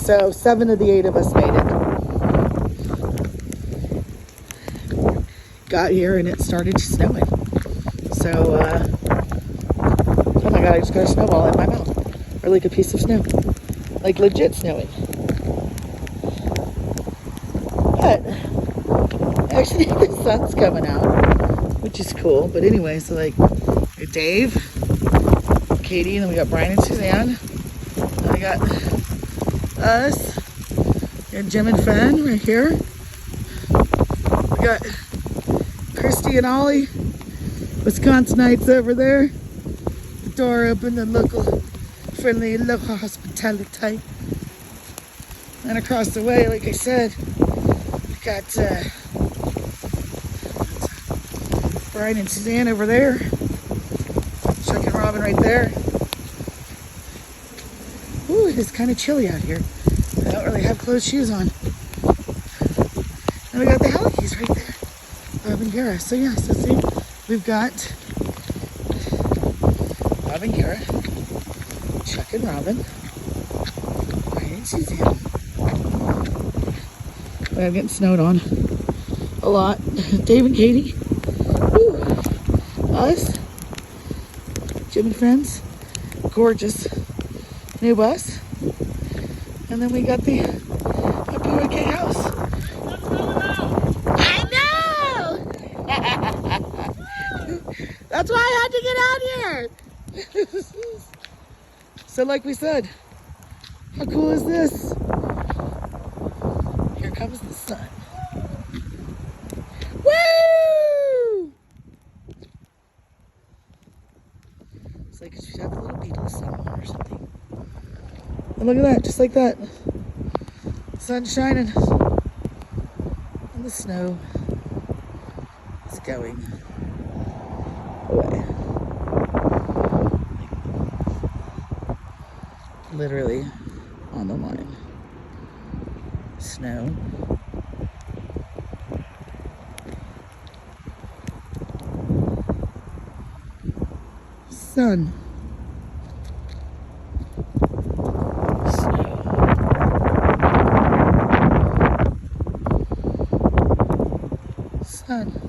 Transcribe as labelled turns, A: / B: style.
A: So 7 of the 8 of us made it. Got here and it started snowing. So, oh my God, I just got a snowball in my mouth. Or like a piece of snow. Like legit snowing. But actually the sun's coming out, which is cool. But anyway, so like Dave, Katie, and then we got Brian and Suzanne. And we got us. We got Jim and Fen right here. We got Christy and Ollie, Wisconsinites over there. The door open, the local, friendly local hospitality. And across the way, like I said, we got Brian and Suzanne over there. Chuck and Robin right there. Ooh, it is kind of chilly out here. I don't really have closed shoes on. And we got the Halleys right there. Bob and Gara. So yeah, so see, we've got Bob and Gara, Chuck and Robin, Brian and Suzanne. I'm getting snowed on a lot. Dave and Katie. Woo. Us. Jim and Friends. Gorgeous new bus. And then we got the Apuake house. I know! That's why I had to get out here. So like we said, how cool is this? Here comes the sun. Woo! It's like it should have a little Beatles song or something. And look at that, just like that. Sun shining. And the snow is going away. Literally on the line. Snow. Sun. Snow. Sun.